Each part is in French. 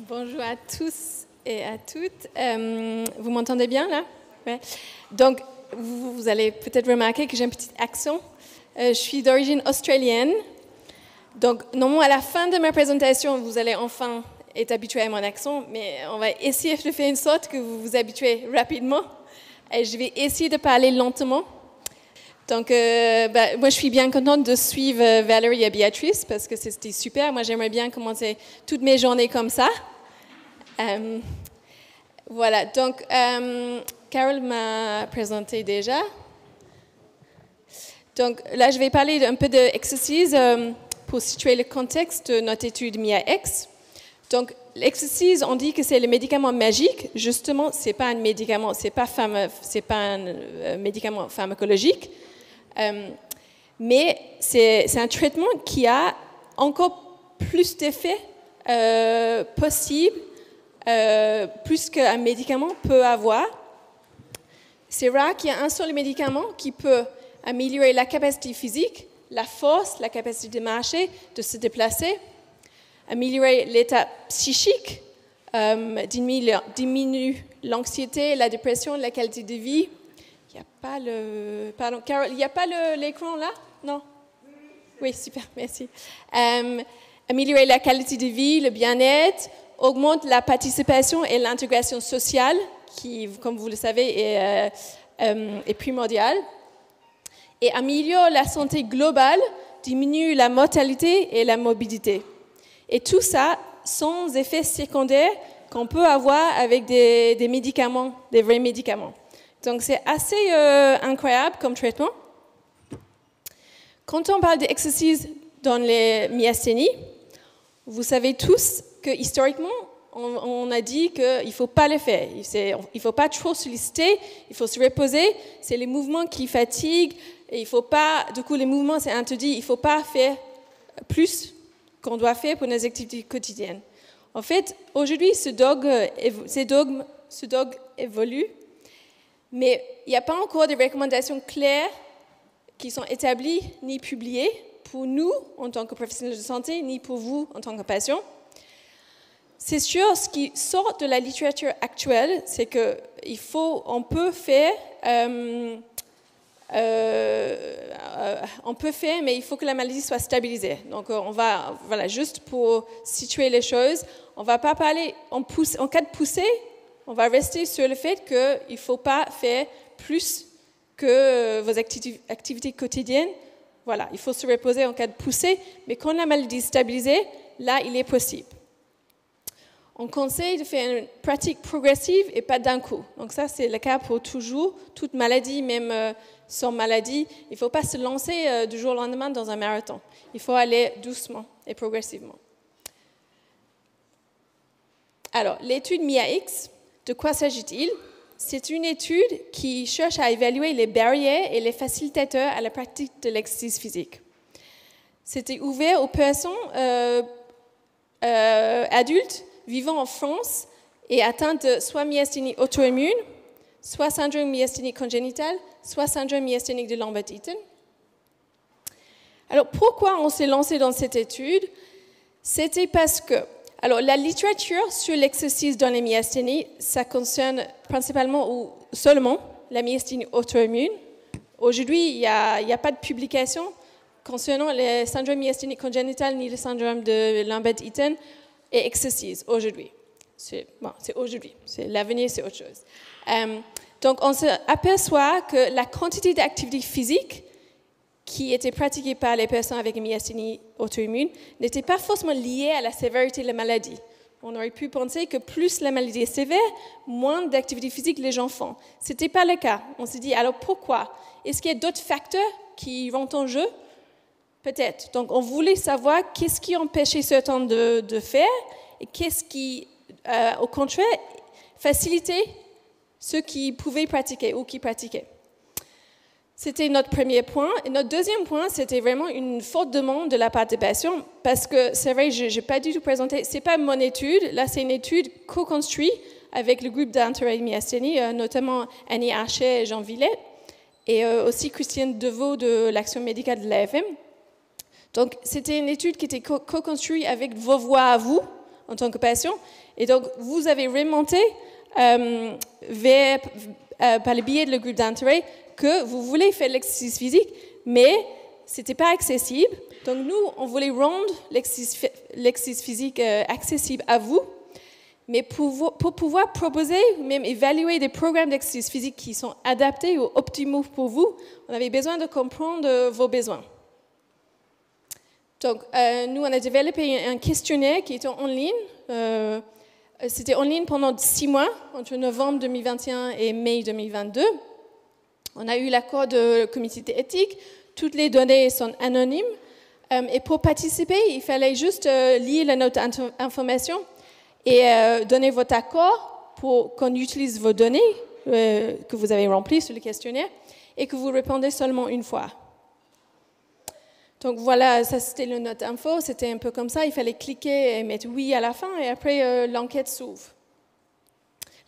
Bonjour à tous et à toutes. Vous m'entendez bien là? Ouais. Donc, vous allez peut-être remarquer que j'ai un petit accent. Je suis d'origine australienne. Donc, normalement, à la fin de ma présentation, vous allez enfin être habitué à mon accent, mais on va essayer de faire une sorte que vous vous habituez rapidement. Et je vais essayer de parler lentement. Donc, moi, je suis bien contente de suivre Valérie et Béatrice parce que c'était super. Moi, j'aimerais bien commencer toutes mes journées comme ça. Voilà, donc, Carole m'a présenté déjà. Donc, là, je vais parler un peu d'exercice pour situer le contexte de notre étude MIA-X. Donc, l'exercice, on dit que c'est le médicament magique. Justement, c'est pas un médicament, c'est pas un médicament pharmacologique. Mais c'est un traitement qui a encore plus d'effets possibles, plus qu'un médicament peut avoir. C'est rare qu'il y ait un seul médicament qui peut améliorer la capacité physique, la force, la capacité de marcher, de se déplacer, améliorer l'état psychique, diminuer l'anxiété, la dépression, la qualité de vie. Il n'y a pas le... Pardon, Carole, il n'y a pas l'écran là? Non? Oui, super, merci. Améliorer la qualité de vie, le bien-être, augmente la participation et l'intégration sociale, qui, comme vous le savez, est primordiale. Et améliore la santé globale, diminue la mortalité et la morbidité. Et tout ça sans effets secondaires qu'on peut avoir avec des médicaments, des vrais médicaments. Donc, c'est assez incroyable comme traitement. Quand on parle d'exercice dans les myasthénies, vous savez tous que historiquement, on a dit qu'il ne faut pas le faire. Il ne faut pas trop solliciter, il faut se reposer. C'est les mouvements qui fatiguent. Et il faut pas, du coup, les mouvements, c'est interdit. Il ne faut pas faire plus qu'on doit faire pour nos activités quotidiennes. En fait, aujourd'hui, ce dogme évolue. Mais il n'y a pas encore de recommandations claires qui sont établies ni publiées pour nous en tant que professionnels de santé, ni pour vous en tant que patients. C'est sûr, ce qui sort de la littérature actuelle, c'est qu'on peut faire, mais il faut que la maladie soit stabilisée. Donc, juste pour situer les choses, on ne va pas parler en cas de poussée. On va rester sur le fait qu'il ne faut pas faire plus que vos activités quotidiennes. Voilà, il faut se reposer en cas de poussée, mais quand la maladie est stabilisée, là, il est possible. On conseille de faire une pratique progressive et pas d'un coup. Donc ça, c'est le cas pour toujours. Toute maladie, même sans maladie, il ne faut pas se lancer du jour au lendemain dans un marathon. Il faut aller doucement et progressivement. Alors, l'étude MIA-X, de quoi s'agit-il? C'est une étude qui cherche à évaluer les barrières et les facilitateurs à la pratique de l'exercice physique. C'était ouvert aux personnes adultes vivant en France et atteintes de soit myasthénie auto-immune, soit syndrome myasthénique congénital, soit syndrome myasthénique de Lambert-Eaton. Alors, pourquoi on s'est lancé dans cette étude? C'était parce que alors, la littérature sur l'exercice dans les myasthénies, ça concerne principalement ou seulement la myasthénie auto-immune. Aujourd'hui, il n'y a pas de publication concernant le syndrome myasthénique congénital ni le syndrome de Lambert-Eaton et exercice aujourd'hui. C'est aujourd'hui. L'avenir, c'est autre chose. Donc, on s'aperçoit que la quantité d'activité physique qui était pratiquée par les personnes avec une myasthénie auto-immune n'était pas forcément liée à la sévérité de la maladie. On aurait pu penser que plus la maladie est sévère, moins d'activité physique les gens font. Ce n'était pas le cas. On s'est dit, alors pourquoi? Est-ce qu'il y a d'autres facteurs qui rentrent en jeu? Peut-être. Donc, on voulait savoir qu'est-ce qui empêchait certains de faire et qu'est-ce qui, au contraire, facilitait ceux qui pouvaient pratiquer ou qui pratiquaient. C'était notre premier point. Et notre deuxième point, c'était vraiment une forte demande de la part des patients parce que c'est vrai, je n'ai pas du tout présenté, ce n'est pas mon étude, là c'est une étude co-construite avec le groupe d'intérêt myasthénie, notamment Annie Archer et Jean Villet, et aussi Christiane Deveau de l'Action médicale de l'AFM. Donc c'était une étude qui était co-construite avec vos voix à vous, en tant que patient. Et donc, vous avez remonté par le biais de le groupe d'intérêt que vous voulez faire l'exercice physique, mais ce n'était pas accessible. Donc, nous, on voulait rendre l'exercice physique accessible à vous, mais pour pouvoir proposer ou même évaluer des programmes d'exercice physique qui sont adaptés ou optimaux pour vous, on avait besoin de comprendre vos besoins. Donc, nous, on a développé un questionnaire qui était en ligne. C'était en ligne pendant 6 mois, entre novembre 2021 et mai 2022. On a eu l'accord de la comité d'éthique. Toutes les données sont anonymes. Et pour participer, il fallait juste lire notre information et donner votre accord pour qu'on utilise vos données que vous avez remplies sur le questionnaire et que vous répondez seulement une fois. Donc voilà, ça c'était le note info, c'était un peu comme ça, il fallait cliquer et mettre oui à la fin et après l'enquête s'ouvre.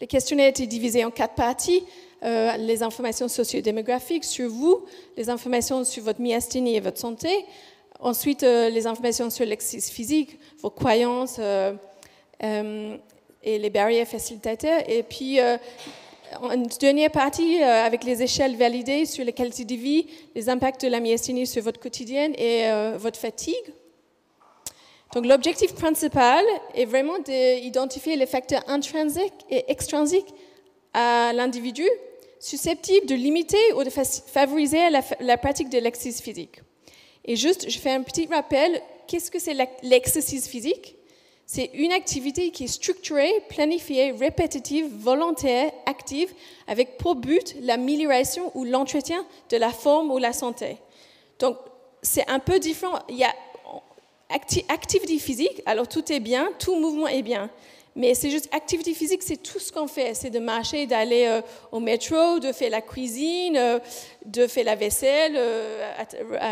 Le questionnaire était divisé en 4 parties, les informations socio-démographiques sur vous, les informations sur votre myasthénie et votre santé, ensuite les informations sur l'exercice physique, vos croyances et les barrières facilitateurs, et puis une dernière partie avec les échelles validées sur la qualité de vie, les impacts de la myasthénie sur votre quotidien et votre fatigue. Donc l'objectif principal est vraiment d'identifier les facteurs intrinsiques et extrinsiques à l'individu susceptibles de limiter ou de favoriser la pratique de l'exercice physique. Et juste, je fais un petit rappel, qu'est-ce que c'est l'exercice physique ? C'est une activité qui est structurée, planifiée, répétitive, volontaire, active, avec pour but l'amélioration ou l'entretien de la forme ou la santé. Donc, c'est un peu différent. Il y a activité physique, alors tout est bien, tout mouvement est bien. Mais c'est juste, activité physique, c'est tout ce qu'on fait. C'est de marcher, d'aller au métro, de faire la cuisine, de faire la vaisselle,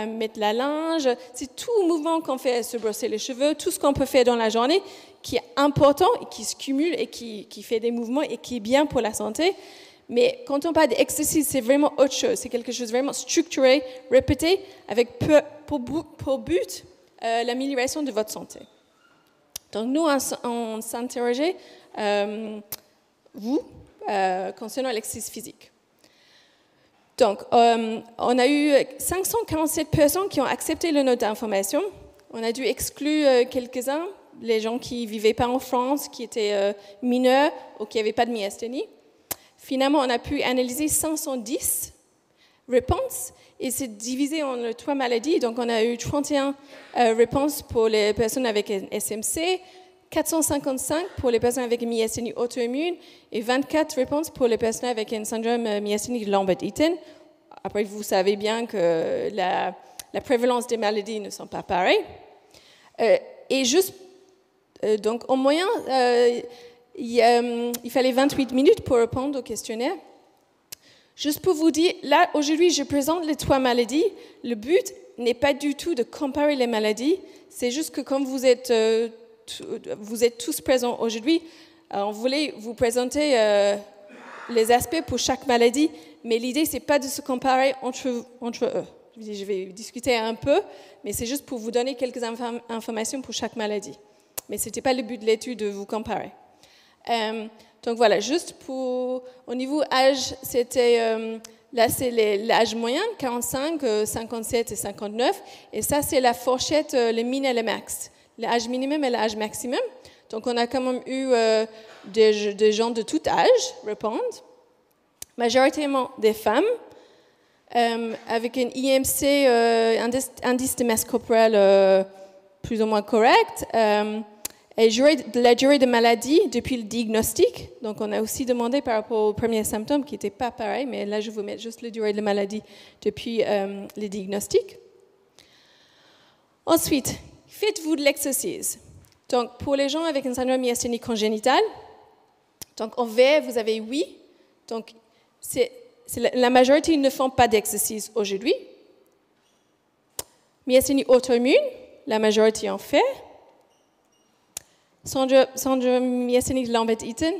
mettre la linge. C'est tout mouvement qu'on fait, se brosser les cheveux, tout ce qu'on peut faire dans la journée qui est important, et qui se cumule et qui fait des mouvements et qui est bien pour la santé. Mais quand on parle d'exercice, c'est vraiment autre chose. C'est quelque chose de vraiment structuré, répété, avec pour but l'amélioration de votre santé. Donc nous, on s'interrogeait, concernant l'exercice physique. Donc, on a eu 547 personnes qui ont accepté le note d'information. On a dû exclure quelques-uns, les gens qui ne vivaient pas en France, qui étaient mineurs ou qui n'avaient pas de myasthénie. Finalement, on a pu analyser 510 réponses et c'est divisé en 3 maladies. Donc, on a eu 31 réponses pour les personnes avec un SMC, 455 pour les personnes avec une myasthénie auto-immune et 24 réponses pour les personnes avec un syndrome myasthénique Lambert-Eaton. Après, vous savez bien que la prévalence des maladies ne sont pas pareilles. Et juste, donc, en moyen, il fallait 28 minutes pour répondre au questionnaire. Juste pour vous dire, là, aujourd'hui, je présente les 3 maladies. Le but n'est pas du tout de comparer les maladies. C'est juste que comme vous êtes tous présents aujourd'hui, on voulait vous présenter les aspects pour chaque maladie, mais l'idée, c'est pas de se comparer entre eux. Je vais discuter un peu, mais c'est juste pour vous donner quelques informations pour chaque maladie. Mais ce n'était pas le but de l'étude de vous comparer. Donc voilà, juste pour, au niveau âge, c'était, là c'est l'âge moyen, 45, 57 et 59, et ça c'est la fourchette, le min et le max, l'âge minimum et l'âge maximum. Donc on a quand même eu des gens de tout âge répondre, majoritairement des femmes, avec un IMC, indice de masse corporelle plus ou moins correct, et la durée de maladie depuis le diagnostic. Donc, on a aussi demandé par rapport aux premiers symptômes qui n'étaient pas pareils, mais là, je vais vous mettre juste la durée de maladie depuis le diagnostic. Ensuite, faites-vous de l'exercice. Donc, pour les gens avec un syndrome myasthénique congénital, donc en vert, vous avez oui. Donc, la majorité ne font pas d'exercice aujourd'hui. Myasthénie auto-immune, la majorité en fait. Syndrome myasthénique Lambert-Eaton,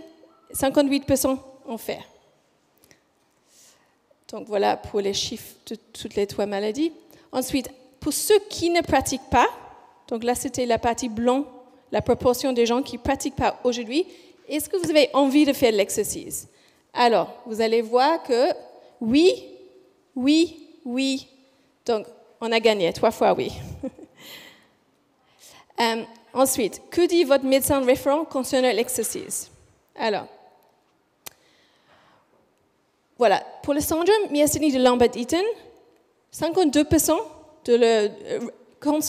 58% en fait. Donc voilà pour les chiffres de toutes les 3 maladies. Ensuite, pour ceux qui ne pratiquent pas, donc là c'était la partie blanc la proportion des gens qui ne pratiquent pas aujourd'hui, est-ce que vous avez envie de faire de l'exercice? Alors, vous allez voir que oui, oui, oui. Donc, on a gagné, 3 fois oui. Ensuite, que dit votre médecin référent concernant l'exercice? Alors, voilà, pour le syndrome myasthénique de Lambert-Eaton, 52%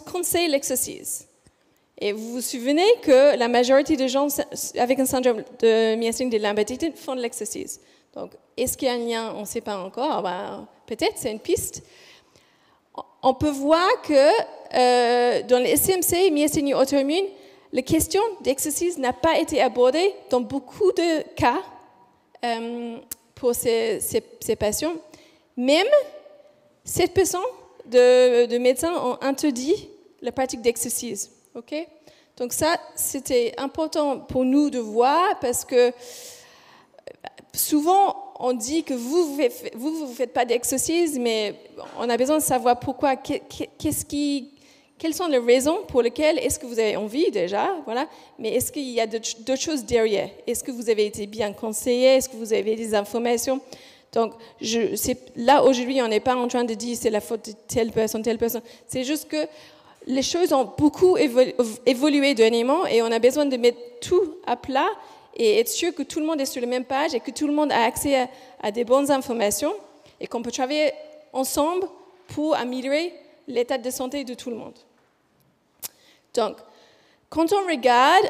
conseillent l'exercice. Et vous vous souvenez que la majorité des gens avec un syndrome de myasthénie de Lambert-Eaton font de l'exercice. Donc, est-ce qu'il y a un lien? On ne sait pas encore. Peut-être, c'est une piste. On peut voir que dans les SMC, myasthénie auto-immune, la question d'exercice n'a pas été abordée dans beaucoup de cas pour ces patients. Même 7% de médecins ont interdit la pratique d'exercice. Okay? Donc ça, c'était important pour nous de voir parce que souvent, on dit que vous faites pas d'exercice, mais on a besoin de savoir pourquoi, quelles sont les raisons pour lesquelles est-ce que vous avez envie déjà, voilà, mais est-ce qu'il y a d'autres choses derrière? Est-ce que vous avez été bien conseillé? Est-ce que vous avez des informations? Donc, là, aujourd'hui, on n'est pas en train de dire c'est la faute de telle personne. C'est juste que les choses ont beaucoup évolué dernièrement et on a besoin de mettre tout à plat et être sûr que tout le monde est sur la même page et que tout le monde a accès à des bonnes informations et qu'on peut travailler ensemble pour améliorer l'état de santé de tout le monde. Donc, quand on regarde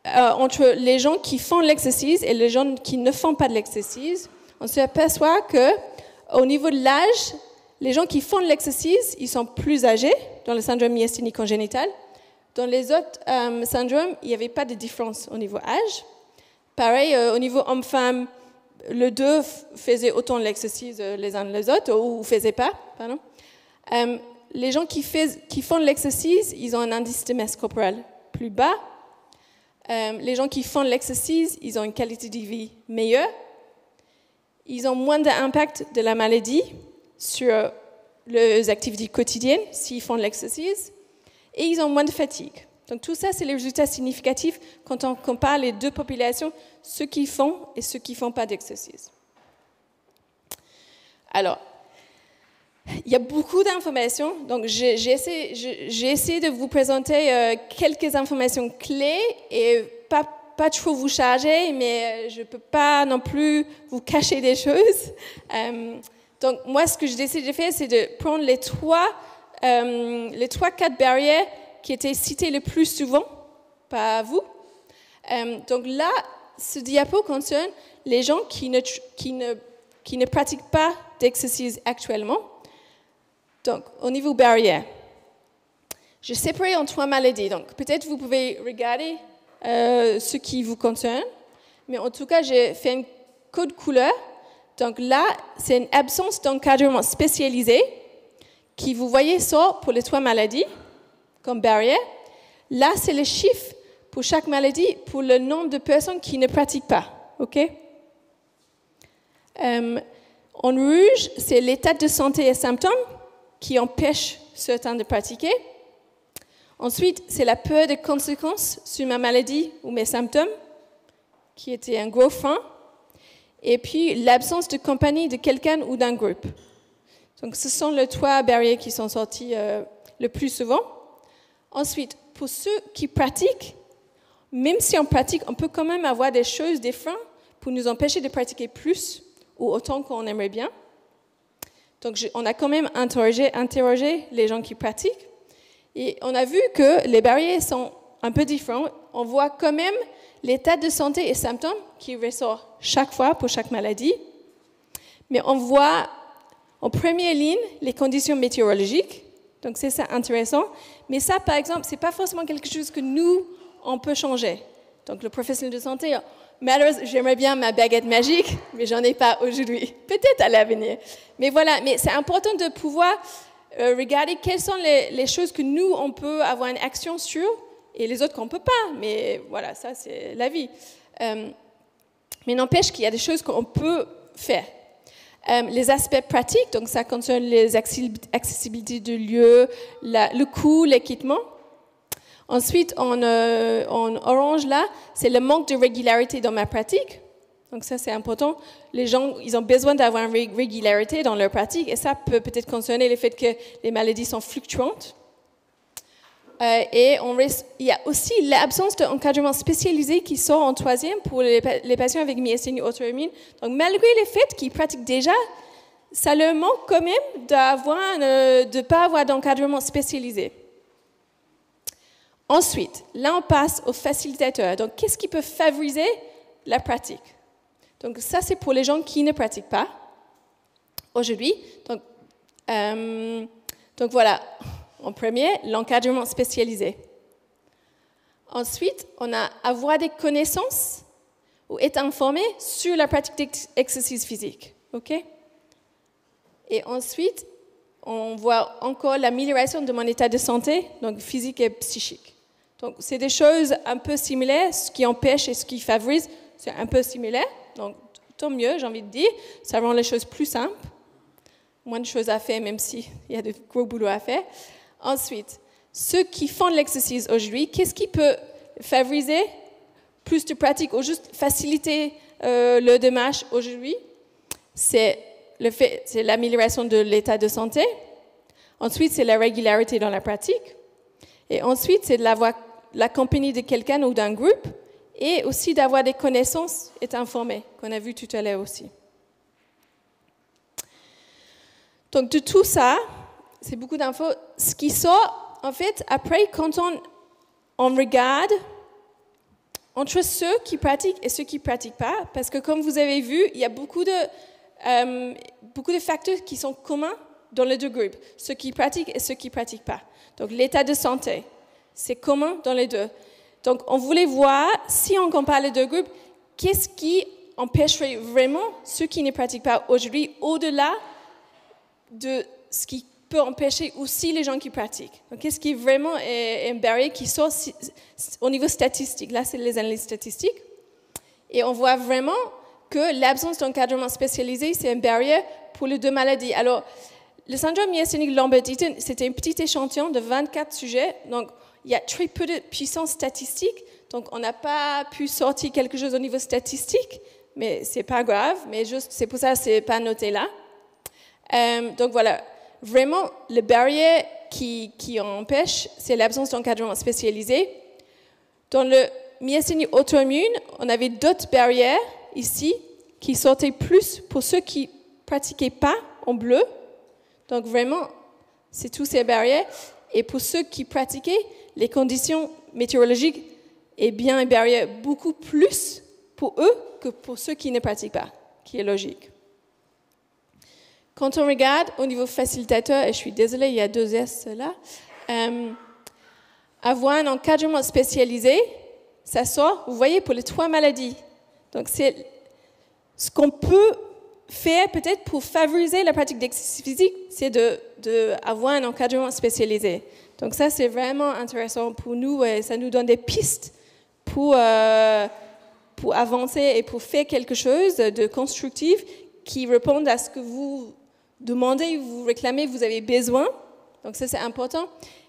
entre les gens qui font l'exercice et les gens qui ne font pas de l'exercice, on s'aperçoit qu'au niveau de l'âge, les gens qui font de l'exercice, ils sont plus âgés dans le syndrome myasthénique congénital. Dans les autres syndromes, il n'y avait pas de différence au niveau âge. Pareil, au niveau homme-femme, les deux faisaient autant de l'exercice les uns les autres, ou ne faisaient pas, pardon. Les gens qui font de l'exercice, ils ont un indice de masse corporelle plus bas. Les gens qui font de l'exercice, ils ont une qualité de vie meilleure. Ils ont moins d'impact de la maladie sur les activités quotidiennes s'ils font de l'exercice. Et ils ont moins de fatigue. Donc tout ça, c'est les résultats significatifs quand on compare les deux populations, ceux qui font et ceux qui ne font pas d'exercice. Alors, il y a beaucoup d'informations. Donc j'ai essayé de vous présenter quelques informations clés et pas trop vous charger, mais je ne peux pas non plus vous cacher des choses. Donc moi, ce que j'ai décidé de faire, c'est de prendre les 3-4 barrières qui étaient citées le plus souvent par vous. Donc là, ce diapo concerne les gens qui ne pratiquent pas d'exercice actuellement. Donc, au niveau barrière, je séparé en 3 maladies. Donc, peut-être vous pouvez regarder ce qui vous concerne. Mais en tout cas, j'ai fait un code couleur. Donc là, c'est une absence d'encadrement spécialisé qui, vous voyez, sort pour les 3 maladies comme barrière. Là, c'est le chiffre pour chaque maladie pour le nombre de personnes qui ne pratiquent pas. OK? En rouge, c'est l'état de santé et symptômes qui empêchent certains de pratiquer. Ensuite, c'est la peur des conséquences sur ma maladie ou mes symptômes, qui était un gros frein. Et puis, l'absence de compagnie de quelqu'un ou d'un groupe. Donc, ce sont les 3 barrières qui sont sorties le plus souvent. Ensuite, pour ceux qui pratiquent, même si on pratique, on peut quand même avoir des choses, des freins, pour nous empêcher de pratiquer plus ou autant qu'on aimerait bien. Donc, on a quand même interrogé les gens qui pratiquent. Et on a vu que les barrières sont un peu différentes. On voit quand même l'état de santé et symptômes qui ressort chaque fois pour chaque maladie. Mais on voit en première ligne les conditions météorologiques. Donc, c'est ça intéressant. Mais ça, par exemple, ce n'est pas forcément quelque chose que nous, on peut changer. Donc, le professionnel de santé, malheureusement, j'aimerais bien ma baguette magique, mais j'en ai pas aujourd'hui. Peut-être à l'avenir. Mais voilà, mais c'est important de pouvoir regarder quelles sont les choses que nous, on peut avoir une action sur et les autres qu'on ne peut pas. Mais voilà, ça, c'est la vie. Mais n'empêche qu'il y a des choses qu'on peut faire. Les aspects pratiques, donc ça concerne les accessibilités de lieux, le coût, l'équipement. Ensuite, en orange, là, c'est le manque de régularité dans ma pratique. Donc ça, c'est important. Les gens, ils ont besoin d'avoir une régularité dans leur pratique, et ça peut peut-être concerner le fait que les maladies sont fluctuantes. Et il y a aussi l'absence d'encadrement spécialisé qui sort en troisième pour les patients avec myasthénie auto-immune. Donc malgré le fait qu'ils pratiquent déjà, ça leur manque quand même de ne pas avoir d'encadrement spécialisé. Ensuite, là on passe aux facilitateurs. Donc qu'est-ce qui peut favoriser la pratique? Donc ça c'est pour les gens qui ne pratiquent pas aujourd'hui. Donc voilà. En premier, l'encadrement spécialisé. Ensuite, on a avoir des connaissances ou être informé sur la pratique d'exercice physique. Okay? Et ensuite, on voit encore l'amélioration de mon état de santé, donc physique et psychique. Donc, c'est des choses un peu similaires, ce qui empêche et ce qui favorise, c'est un peu similaire. Donc, tant mieux, j'ai envie de dire, ça rend les choses plus simples. Moins de choses à faire, même s'il y a de gros boulot à faire. Ensuite, ceux qui font de l'exercice aujourd'hui, qu'est-ce qui peut favoriser plus de pratique ou juste faciliter le démarche aujourd'hui? C'est l'amélioration de l'état de santé. Ensuite, c'est la régularité dans la pratique. Et ensuite, c'est de la compagnie de quelqu'un ou d'un groupe. Et aussi d'avoir des connaissances et être informé, qu'on a vu tout à l'heure aussi. Donc, de tout ça, c'est beaucoup d'infos. Ce qui sort, en fait, après, quand on regarde entre ceux qui pratiquent et ceux qui ne pratiquent pas, parce que comme vous avez vu, il y a beaucoup de facteurs qui sont communs dans les deux groupes, ceux qui pratiquent et ceux qui ne pratiquent pas. Donc, l'état de santé, c'est commun dans les deux. Donc, on voulait voir, si on compare les deux groupes, qu'est-ce qui empêcherait vraiment ceux qui ne pratiquent pas aujourd'hui, au-delà de ce qui peut empêcher aussi les gens qui pratiquent. Donc, qu'est-ce qui vraiment est une barrière qui sort au niveau statistique? Là, c'est les analyses statistiques. Et on voit vraiment que l'absence d'encadrement spécialisé, c'est une barrière pour les deux maladies. Alors, le syndrome myasthénique Lambert-Eaton, c'était un petit échantillon de 24 sujets. Donc, il y a très peu de puissance statistique. Donc, on n'a pas pu sortir quelque chose au niveau statistique, mais c'est pas grave. Mais juste, c'est pour ça que c'est pas noté là. Donc, voilà. Vraiment, les barrières qui empêchent, c'est l'absence d'encadrement spécialisé. Dans le myasthénie auto-immune, on avait d'autres barrières ici qui sortaient plus pour ceux qui ne pratiquaient pas en bleu. Donc vraiment, c'est toutes ces barrières. Et pour ceux qui pratiquaient, les conditions météorologiques est bien une barrière beaucoup plus pour eux que pour ceux qui ne pratiquent pas, qui est logique. Quand on regarde au niveau facilitateur, et je suis désolée, il y a 2 S là, avoir un encadrement spécialisé, ça sort, vous voyez, pour les 3 maladies. Donc, c'est ce qu'on peut faire peut-être pour favoriser la pratique d'exercice physique, c'est d'avoir un encadrement spécialisé. Donc, ça, c'est vraiment intéressant pour nous et ça nous donne des pistes pour avancer et pour faire quelque chose de constructif qui réponde à ce que vous demandez, vous réclamez, vous avez besoin. Donc ça, c'est important.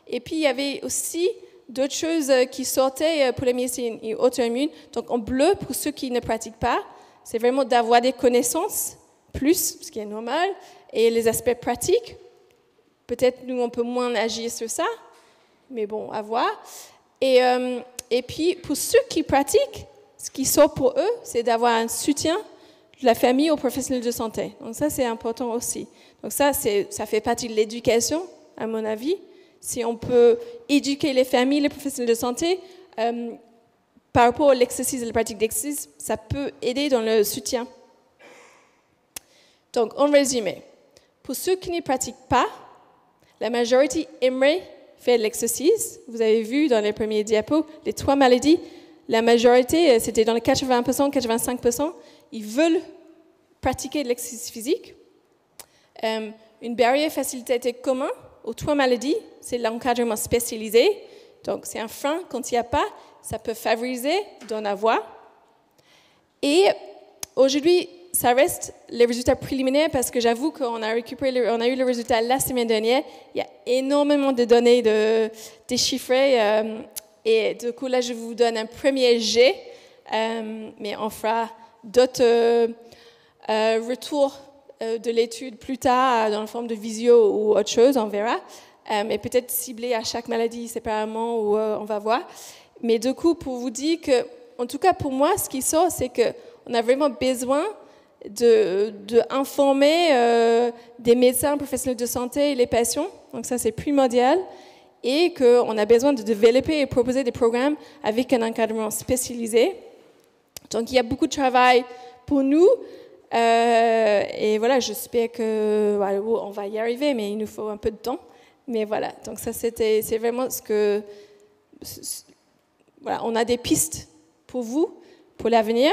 Et puis, il y avait aussi d'autres choses qui sortaient pour les myasthénies auto-immunes. Donc, en bleu, pour ceux qui ne pratiquent pas, c'est vraiment d'avoir des connaissances, plus, ce qui est normal, et les aspects pratiques. Peut-être, nous, on peut moins agir sur ça, mais bon, à voir. Et puis, pour ceux qui pratiquent, ce qui sort pour eux, c'est d'avoir un soutien de la famille aux professionnels de santé. Donc ça, c'est important aussi. Donc ça fait partie de l'éducation, à mon avis. Si on peut éduquer les familles, les professionnels de santé, par rapport à l'exercice et la pratique d'exercice, ça peut aider dans le soutien. Donc, en résumé, pour ceux qui ne pratiquent pas, la majorité aimerait faire de l'exercice. Vous avez vu dans les premiers diapos, les 3 maladies, la majorité, c'était dans les 80%, 85%, ils veulent pratiquer de l'exercice physique. Une barrière facilitative commune aux 3 maladies, c'est l'encadrement spécialisé. Donc, c'est un frein. Quand il n'y a pas, ça peut favoriser d'en avoir. Et aujourd'hui, ça reste les résultats préliminaires parce que j'avoue qu'on a eu le résultat la semaine dernière. Il y a énormément de données déchiffrées Et du coup, là, je vous donne un premier jet, mais on fera d'autres retours de l'étude plus tard, dans la forme de visio ou autre chose, on verra. Et peut-être ciblé à chaque maladie séparément, ou on va voir. Mais du coup, pour vous dire que, en tout cas pour moi, ce qui sort, c'est qu'on a vraiment besoin d'informer des médecins, professionnels de santé et les patients. Donc ça, c'est primordial. Et qu'on a besoin de développer et proposer des programmes avec un encadrement spécialisé. Donc il y a beaucoup de travail pour nous. Et voilà, j'espère qu'on va y arriver, mais il nous faut un peu de temps. Mais voilà, donc ça, c'est vraiment ce que... Voilà, on a des pistes pour vous, pour l'avenir.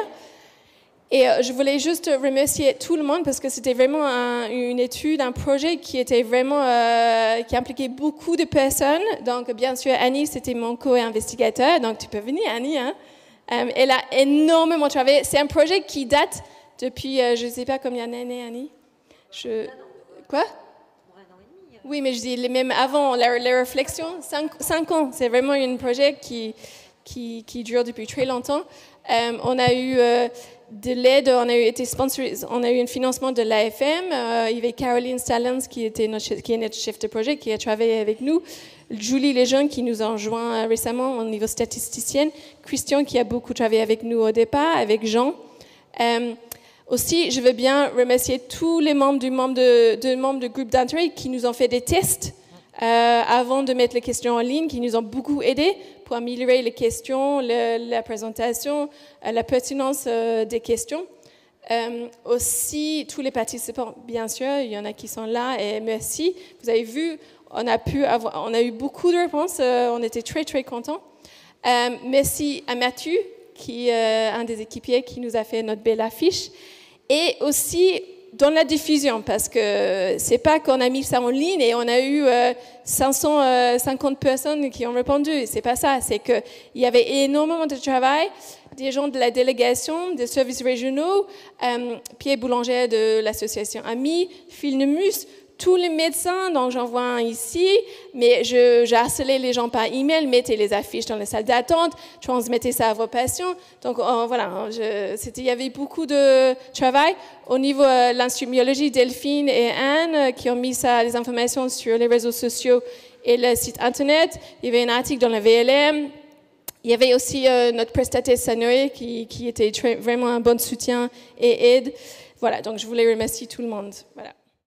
Et je voulais juste remercier tout le monde parce que c'était vraiment une étude, un projet qui était vraiment qui impliquait beaucoup de personnes. Donc bien sûr Annie, c'était mon co-investigateur, donc tu peux venir Annie. Hein. Elle a énormément travaillé. C'est un projet qui date depuis je ne sais pas combien d'années Annie. Quoi? Oui, mais je dis même avant la réflexion, 5 ans. C'est vraiment un projet qui dure depuis très longtemps. On a eu de l'aide, on a été sponsorisé, on a eu un financement de l'AFM. Il y avait Caroline Stallens qui est notre chef de projet, qui a travaillé avec nous. Julie Lejeune qui nous a rejoint récemment au niveau statisticienne. Christian qui a beaucoup travaillé avec nous au départ, avec Jean. Aussi, je veux bien remercier tous les membres du groupe d'intérêt qui nous ont fait des tests avant de mettre les questions en ligne, qui nous ont beaucoup aidés pour améliorer les questions, la présentation, la pertinence des questions. Aussi, tous les participants, bien sûr, il y en a qui sont là, et merci. Vous avez vu, on a eu beaucoup de réponses, on était très, très contents. Merci à Mathieu, qui est un des équipiers qui nous a fait notre belle affiche. Et aussi dans la diffusion, parce que c'est pas qu'on a mis ça en ligne et on a eu 550 personnes qui ont répondu. C'est pas ça. C'est qu'il y avait énormément de travail, des gens de la délégation, des services régionaux, Pierre Boulanger de l'association AMI, Phil Nemus, tous les médecins, donc j'en vois un ici, mais j'ai harcelé les gens par email, mettez les affiches dans les salles d'attente, transmettez ça à vos patients. Donc voilà, il y avait beaucoup de travail. Au niveau de l'Institut Myologie, Delphine et Anne qui ont mis les informations sur les réseaux sociaux et le site internet. Il y avait un article dans la VLM. Il y avait aussi notre prestataire Sanoé qui était vraiment un bon soutien et aide. Voilà, donc je voulais remercier tout le monde. Voilà.